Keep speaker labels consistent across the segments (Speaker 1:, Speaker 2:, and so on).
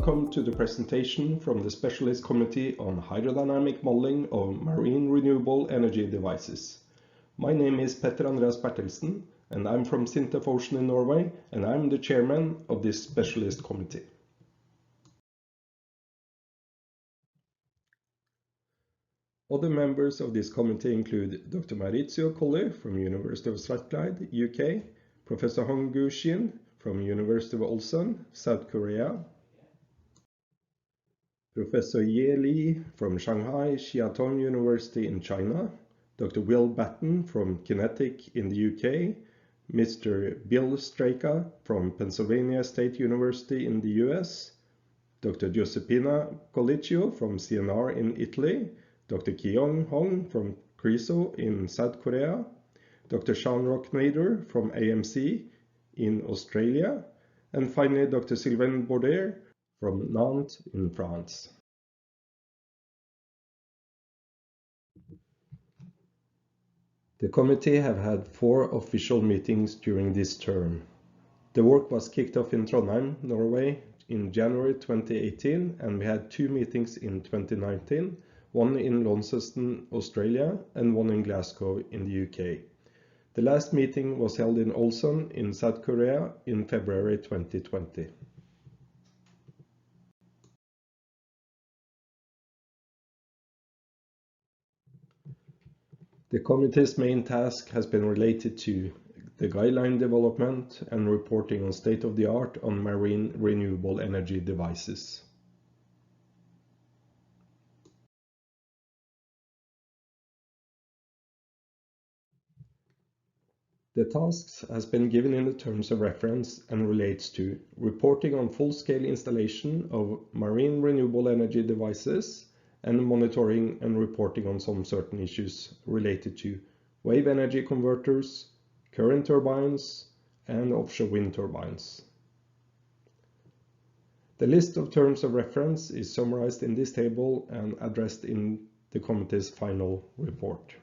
Speaker 1: Welcome to the presentation from the Specialist Committee on Hydrodynamic Modeling of Marine Renewable Energy Devices. My name is Petter Andreas Bertelsen, and I'm from SINTEF Ocean in Norway, and I'm the chairman of this Specialist Committee. Other members of this committee include Dr. Maurizio Colli from University of Strathclyde, UK, Professor Hong-Gu Shin from University of Ulsan, South Korea, Professor Ye Li from Shanghai Jiatong University in China, Dr. Will Batten from Kinetic in the UK, Mr. Bill Straka from Pennsylvania State University in the US, Dr. Giuseppina Collicchio from CNR in Italy, Dr. Kyung Hong from CRISO in South Korea, Dr. Shanrock Nader from AMC in Australia, and finally Dr. Sylvain Baudet from Nantes in France. The committee have had 4 official meetings during this term. The work was kicked off in Trondheim, Norway in January 2018, and we had 2 meetings in 2019, one in Launceston, Australia, and one in Glasgow in the UK. The last meeting was held in Ulsan in South Korea in February 2020. The committee's main task has been related to the guideline development and reporting on state-of-the-art on marine renewable energy devices. The tasks has been given in the terms of reference and relates to reporting on full-scale installation of marine renewable energy devices and monitoring and reporting on some certain issues related to wave energy converters, current turbines, and offshore wind turbines. The list of terms of reference is summarized in this table and addressed in the committee's final report.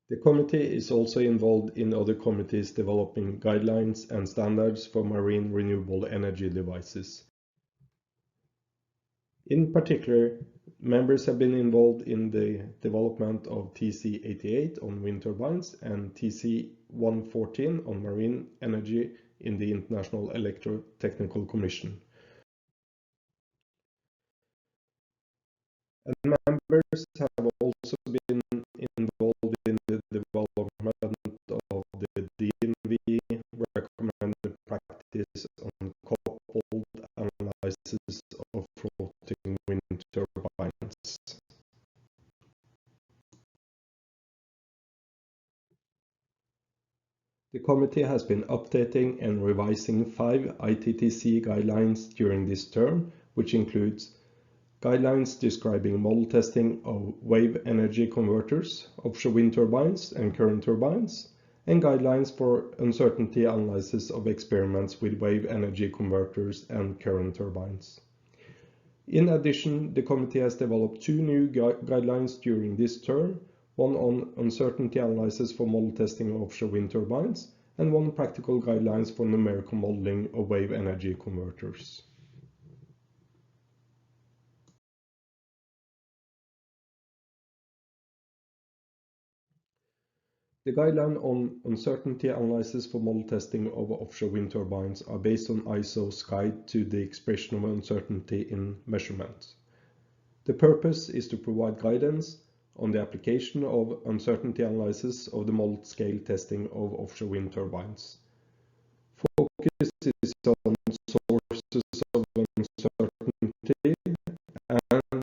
Speaker 1: The committee is also involved in other committees developing guidelines and standards for marine renewable energy devices. In particular, members have been involved in the development of TC88 on wind turbines and TC114 on marine energy in the International Electrotechnical Commission. And members have also been involved in the development of the DNV recommended practice on coupled analysis of floating wind turbines. The committee has been updating and revising 5 ITTC guidelines during this term, which includes guidelines describing model testing of wave energy converters, offshore wind turbines and current turbines, and guidelines for uncertainty analysis of experiments with wave energy converters and current turbines. In addition, the committee has developed 2 new guidelines during this term, one on uncertainty analysis for model testing of offshore wind turbines, and one practical guidelines for numerical modeling of wave energy converters. The guideline on uncertainty analysis for model testing of offshore wind turbines are based on ISO's guide to the expression of uncertainty in measurements. The purpose is to provide guidance on the application of uncertainty analysis of the model scale testing of offshore wind turbines. Focus is on sources of uncertainty, and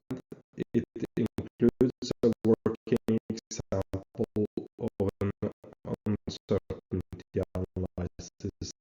Speaker 1: it includes a working example of an uncertainty analysis.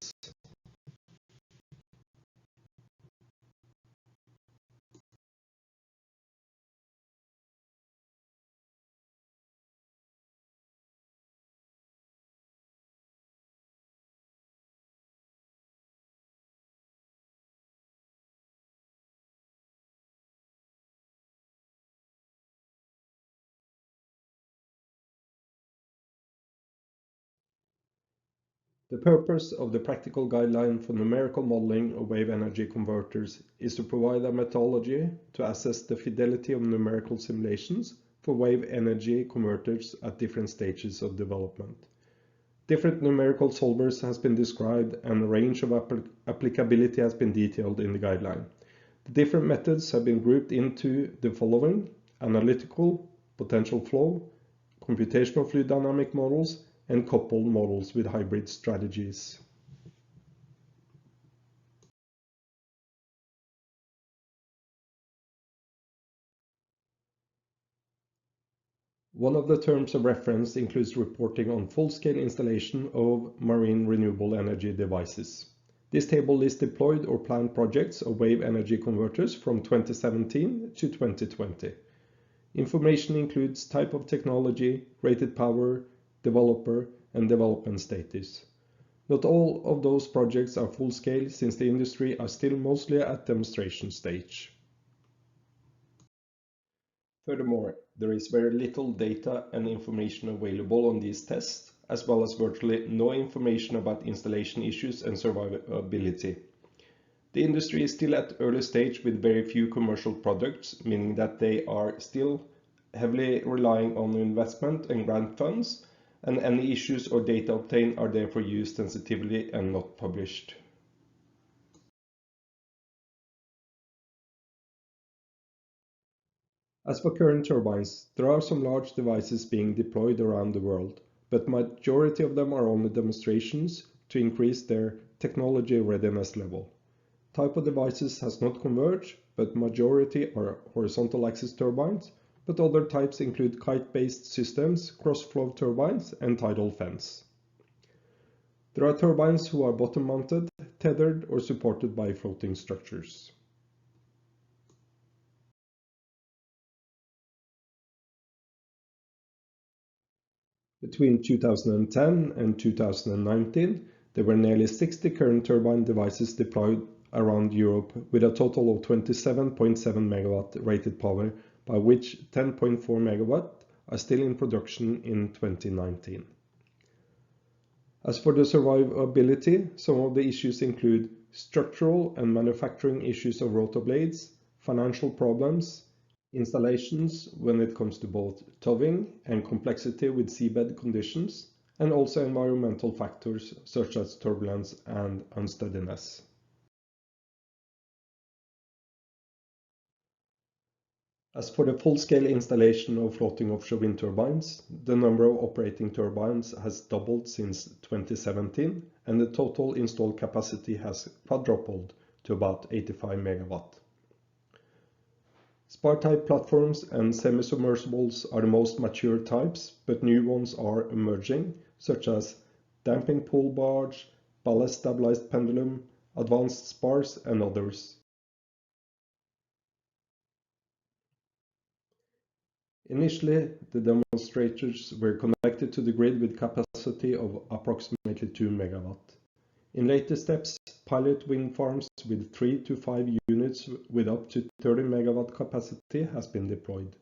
Speaker 1: The purpose of the practical guideline for numerical modeling of wave energy converters is to provide a methodology to assess the fidelity of numerical simulations for wave energy converters at different stages of development. Different numerical solvers has been described and a range of applicability has been detailed in the guideline. The different methods have been grouped into the following: analytical, potential flow, computational fluid dynamic models, and coupled models with hybrid strategies. One of the terms of reference includes reporting on full-scale installation of marine renewable energy devices. This table lists deployed or planned projects of wave energy converters from 2017 to 2020. Information includes type of technology, rated power, developer, and development status. Not all of those projects are full-scale since the industry are still mostly at demonstration stage. Furthermore, there is very little data and information available on these tests, as well as virtually no information about installation issues and survivability. The industry is still at early stage with very few commercial products, meaning that they are still heavily relying on investment and grant funds, and any issues or data obtained are therefore used sensitively and not published. As for current turbines, there are some large devices being deployed around the world, but majority of them are only demonstrations to increase their technology readiness level. Type of devices has not converged, but majority are horizontal axis turbines, but other types include kite-based systems, cross-flow turbines, and tidal fence. There are turbines who are bottom-mounted, tethered, or supported by floating structures. Between 2010 and 2019, there were nearly 60 current turbine devices deployed around Europe with a total of 27.7 MW rated power, by which 10.4 MW are still in production in 2019. As for the survivability, some of the issues include structural and manufacturing issues of rotor blades, financial problems, installations when it comes to both towing and complexity with seabed conditions, and also environmental factors such as turbulence and unsteadiness. As for the full-scale installation of floating offshore wind turbines, the number of operating turbines has doubled since 2017, and the total installed capacity has quadrupled to about 85 MW. Spar-type platforms and semi-submersibles are the most mature types, but new ones are emerging, such as damping pool barge, ballast stabilized pendulum, advanced spars, and others. Initially, the demonstrators were connected to the grid with capacity of approximately 2 MW. In later steps, pilot wind farms with 3 to 5 units with up to 30 MW capacity has been deployed.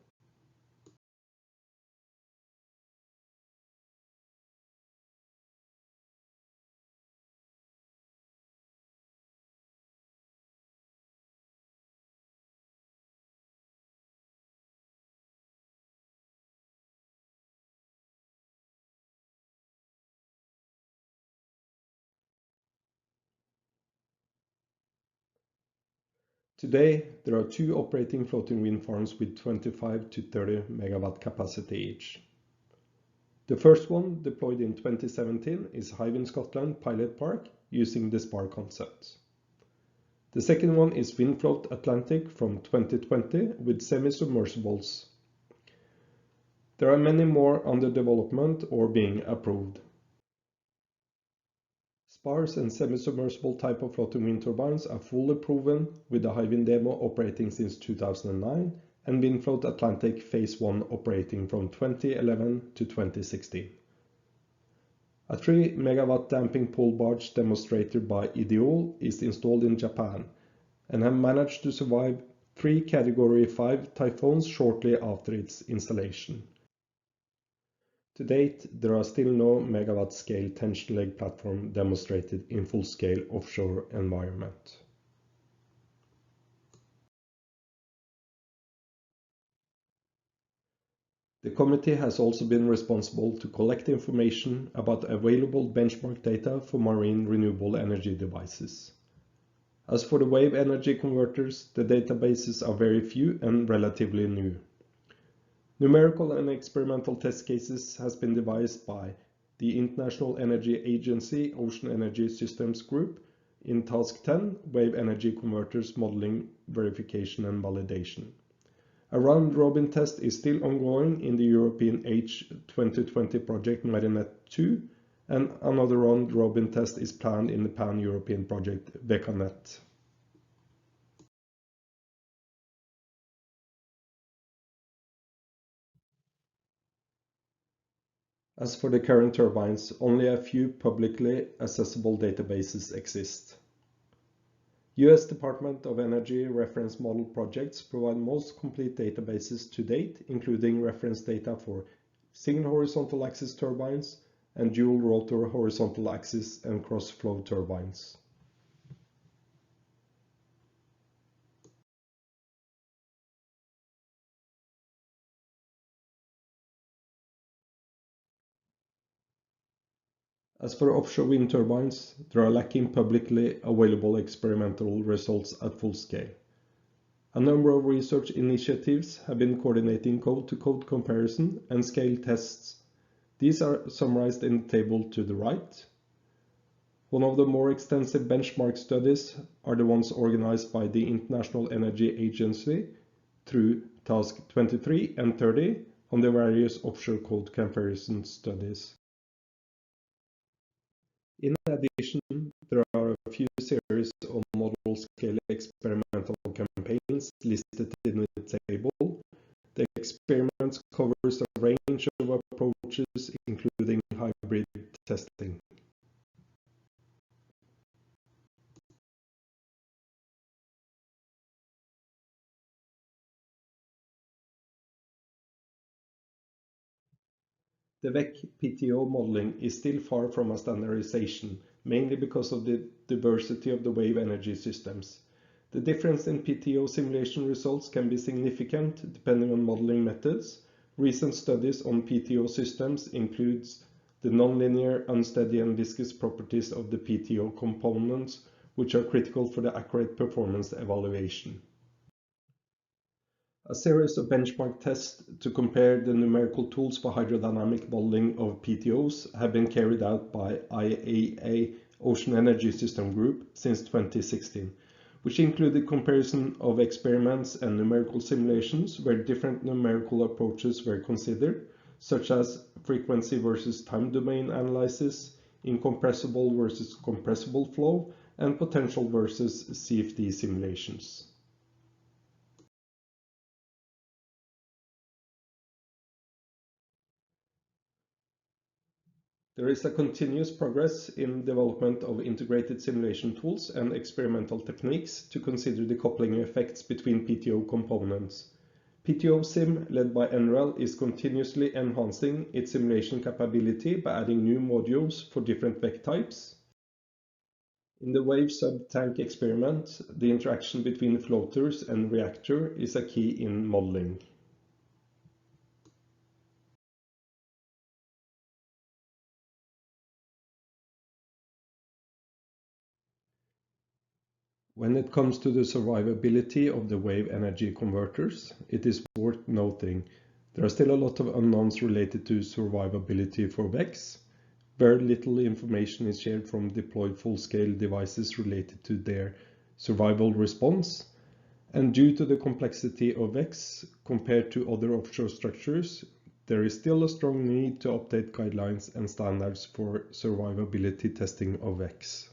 Speaker 1: Today, there are 2 operating floating wind farms with 25 to 30 MW capacity each. The first one, deployed in 2017, is Hywind Scotland Pilot Park using the SPAR concept. The second one is Windfloat Atlantic from 2020 with semi-submersibles. There are many more under development or being approved. Spars and semi-submersible type of floating wind turbines are fully proven, with the Hywind Demo operating since 2009 and Windfloat Atlantic Phase 1 operating from 2011 to 2016. A 3 MW damping pole barge demonstrated by Ideol is installed in Japan and have managed to survive 3 Category 5 typhoons shortly after its installation. To date, there are still no megawatt-scale tension leg platform demonstrated in full-scale offshore environment. The committee has also been responsible to collect information about available benchmark data for marine renewable energy devices. As for the wave energy converters, the databases are very few and relatively new. Numerical and experimental test cases has been devised by the International Energy Agency Ocean Energy Systems Group in Task 10, Wave Energy Converters Modeling, Verification and Validation. A round-robin test is still ongoing in the European H2020 project Marinet 2, and another round-robin test is planned in the Pan-European project VECANET. As for the current turbines, only a few publicly accessible databases exist. US Department of Energy reference model projects provide most complete databases to date, including reference data for single horizontal axis turbines and dual rotor horizontal axis and cross-flow turbines. As for offshore wind turbines, there are lacking publicly available experimental results at full scale. A number of research initiatives have been coordinating code-to-code comparison and scale tests. These are summarized in the table to the right. One of the more extensive benchmark studies are the ones organized by the International Energy Agency through Task 23 and 30 on the various offshore code comparison studies. In addition, there are a few series of model-scale experimental campaigns listed in the table. The experiments covers a range of approaches, including hybrid testing. The WEC PTO modeling is still far from a standardization, mainly because of the diversity of the wave energy systems. The difference in PTO simulation results can be significant depending on modeling methods. Recent studies on PTO systems includes the nonlinear, unsteady and viscous properties of the PTO components, which are critical for the accurate performance evaluation. A series of benchmark tests to compare the numerical tools for hydrodynamic modeling of PTOs have been carried out by IAA Ocean Energy System Group since 2016, which included comparison of experiments and numerical simulations where different numerical approaches were considered, such as frequency versus time domain analysis, incompressible versus compressible flow, and potential versus CFD simulations. There is a continuous progress in development of integrated simulation tools and experimental techniques to consider the coupling effects between PTO components. PTO Sim, led by NREL, is continuously enhancing its simulation capability by adding new modules for different WEC types. In the wave sub-tank experiment, the interaction between floaters and reactor is a key in modeling. When it comes to the survivability of the wave energy converters, it is worth noting there are still a lot of unknowns related to survivability for WECs. Very little information is shared from deployed full-scale devices related to their survival response, and due to the complexity of WECs compared to other offshore structures, there is still a strong need to update guidelines and standards for survivability testing of WECs.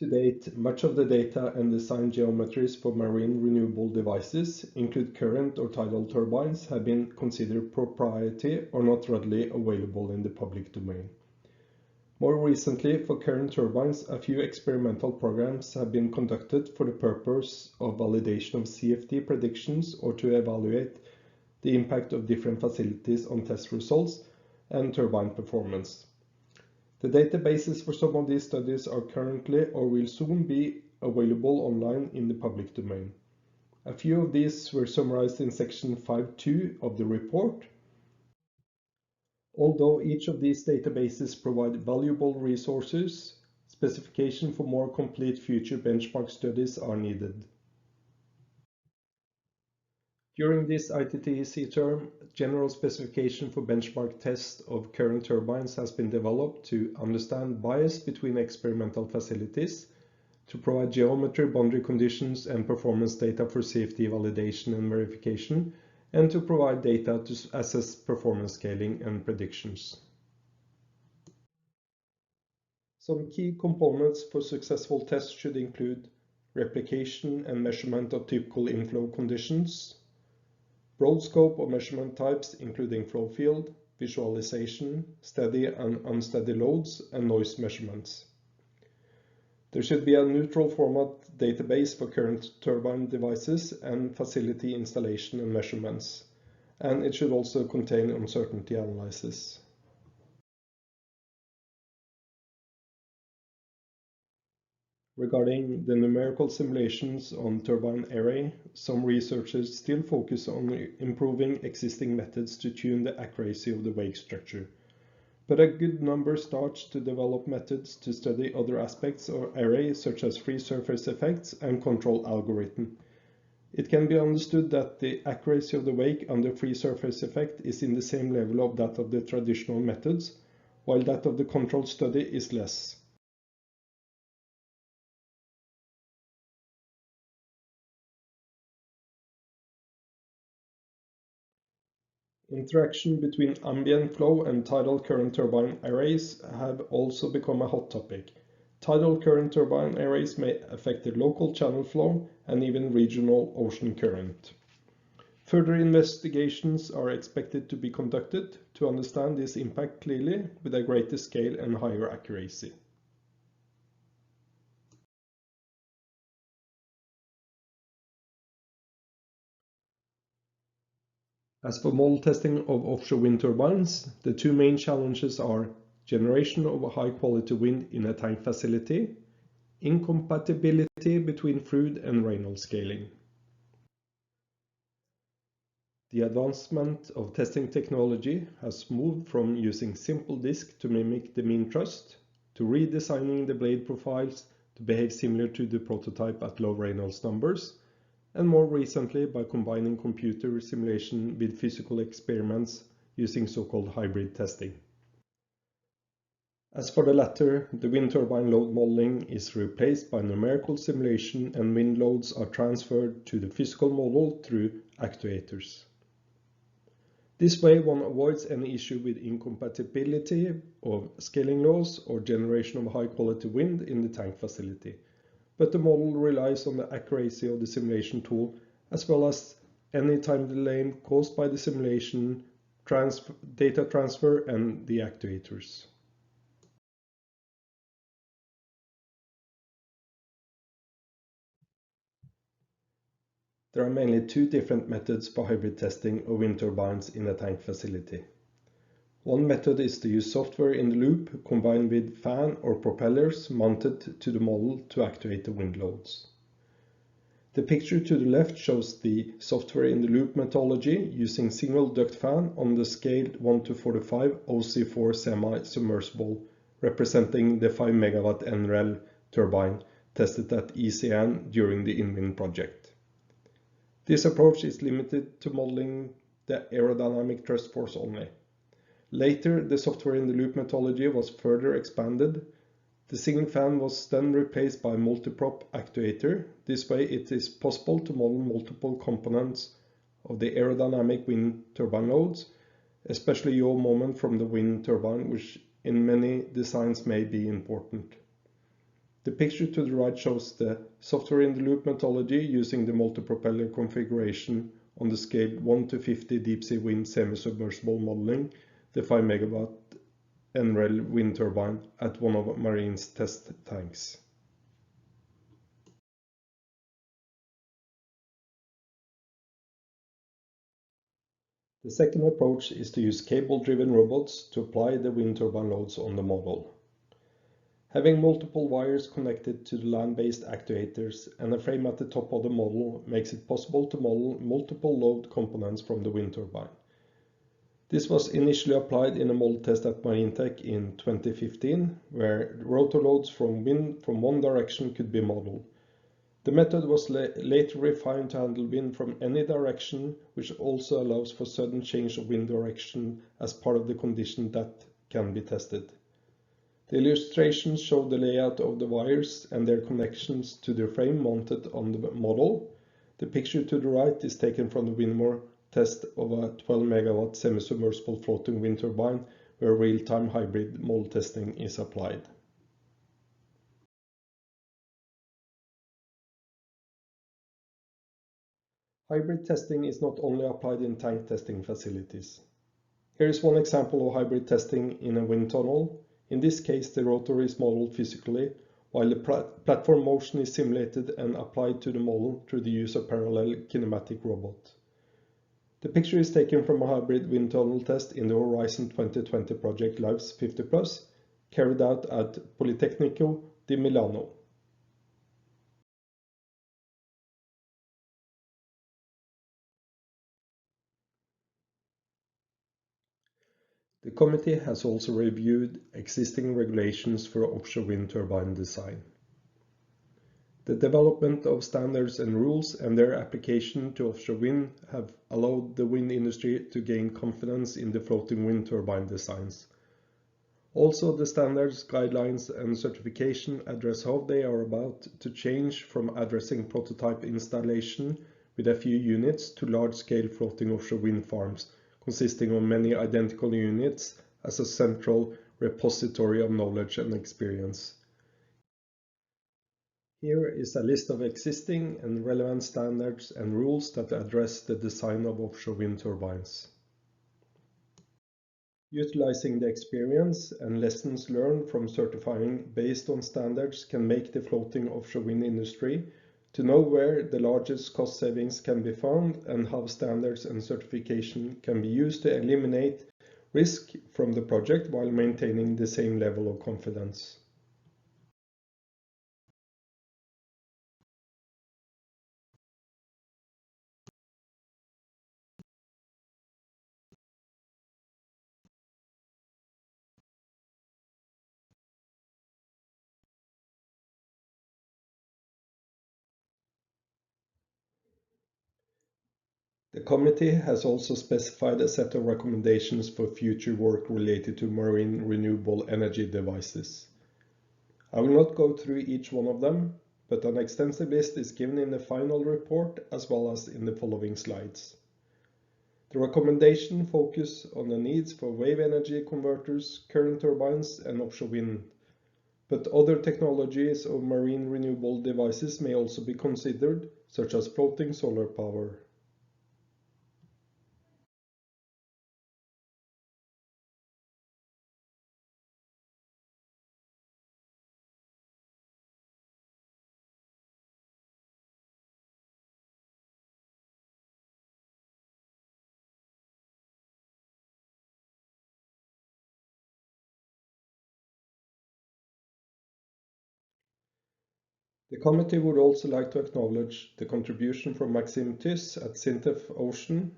Speaker 1: To date, much of the data and design geometries for marine renewable devices, include current or tidal turbines, have been considered proprietary or not readily available in the public domain. More recently, for current turbines, a few experimental programs have been conducted for the purpose of validation of CFD predictions or to evaluate the impact of different facilities on test results and turbine performance. The databases for some of these studies are currently or will soon be available online in the public domain. A few of these were summarized in section 5.2 of the report. Although each of these databases provide valuable resources, specification for more complete future benchmark studies are needed. During this ITTC term, general specification for benchmark test of current turbines has been developed to understand bias between experimental facilities, to provide geometry, boundary conditions, and performance data for safety validation and verification, and to provide data to assess performance scaling and predictions. Some key components for successful tests should include replication and measurement of typical inflow conditions, broad scope of measurement types including flow field, visualization, steady and unsteady loads, and noise measurements. There should be a neutral format database for current turbine devices and facility installation and measurements, and it should also contain uncertainty analysis. Regarding the numerical simulations on turbine array, some researchers still focus on improving existing methods to tune the accuracy of the wake structure. But a good number starts to develop methods to study other aspects of array, such as free surface effects and control algorithm. It can be understood that the accuracy of the wake under free surface effect is in the same level of that of the traditional methods, while that of the control study is less. Interaction between ambient flow and tidal current turbine arrays have also become a hot topic. Tidal current turbine arrays may affect the local channel flow and even regional ocean current. Further investigations are expected to be conducted to understand this impact clearly with a greater scale and higher accuracy. As for model testing of offshore wind turbines, the two main challenges are generation of a high-quality wind in a tank facility, incompatibility between fluid and Reynolds scaling. The advancement of testing technology has moved from using simple disk to mimic the mean thrust, to redesigning the blade profiles to behave similar to the prototype at low Reynolds numbers, and more recently by combining computer simulation with physical experiments using so-called hybrid testing. As for the latter, the wind turbine load modeling is replaced by numerical simulation and wind loads are transferred to the physical model through actuators. This way one avoids any issue with incompatibility of scaling laws or generation of high-quality wind in the tank facility, but the model relies on the accuracy of the simulation tool as well as any time delay caused by the simulation, data transfer, and the actuators. There are mainly two different methods for hybrid testing of wind turbines in a tank facility. One method is to use software in the loop combined with fan or propellers mounted to the model to actuate the wind loads. The picture to the left shows the software in the loop methodology using single duct fan on the scale 1:45 OC4 semi-submersible, representing the 5 MW NREL turbine tested at ECN during the InWind project. This approach is limited to modeling the aerodynamic thrust force only. Later, the software in the loop methodology was further expanded. The single fan was then replaced by a multiprop actuator. This way it is possible to model multiple components of the aerodynamic wind turbine loads, especially yaw moment from the wind turbine, which in many designs may be important. The picture to the right shows the software in the loop methodology using the multi-propeller configuration on the scale 1:50 deep sea wind semi-submersible modeling, the 5 MW NREL wind turbine at one of Marine's test tanks. The second approach is to use cable-driven robots to apply the wind turbine loads on the model. Having multiple wires connected to the land-based actuators and a frame at the top of the model makes it possible to model multiple load components from the wind turbine. This was initially applied in a model test at MarineTech in 2015, where rotor loads from wind from one direction could be modeled. The method was later refined to handle wind from any direction, which also allows for sudden change of wind direction as part of the condition that can be tested. The illustrations show the layout of the wires and their connections to the frame mounted on the model. The picture to the right is taken from the Windmore test of a 12 MW semi-submersible floating wind turbine, where real-time hybrid model testing is applied. Hybrid testing is not only applied in tank testing facilities. Here is one example of hybrid testing in a wind tunnel. In this case, the rotor is modeled physically, while the platform motion is simulated and applied to the model through the use of parallel kinematic robot. The picture is taken from a hybrid wind tunnel test in the Horizon 2020 project LIVES 50+, carried out at Politecnico di Milano. The committee has also reviewed existing regulations for offshore wind turbine design. The development of standards and rules and their application to offshore wind have allowed the wind industry to gain confidence in the floating wind turbine designs. Also, the standards, guidelines, and certification address how they are about to change from addressing prototype installation with a few units to large-scale floating offshore wind farms consisting of many identical units as a central repository of knowledge and experience. Here is a list of existing and relevant standards and rules that address the design of offshore wind turbines. Utilizing the experience and lessons learned from certifying based on standards can make the floating offshore wind industry to know where the largest cost savings can be found and how standards and certification can be used to eliminate risk from the project while maintaining the same level of confidence. The committee has also specified a set of recommendations for future work related to marine renewable energy devices. I will not go through each one of them, but an extensive list is given in the final report as well as in the following slides. The recommendation focus on the needs for wave energy converters, current turbines, and offshore wind. But other technologies of marine renewable devices may also be considered, such as floating solar power. The committee would also like to acknowledge the contribution from Maxime Tys at Sintef Ocean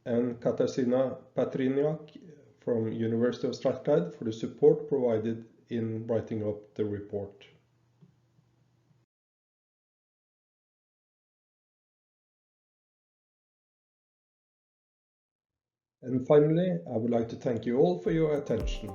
Speaker 1: and Katarzyna Patriniak from University of Strathclyde for the support provided in writing up the report. And finally, I would like to thank you all for your attention.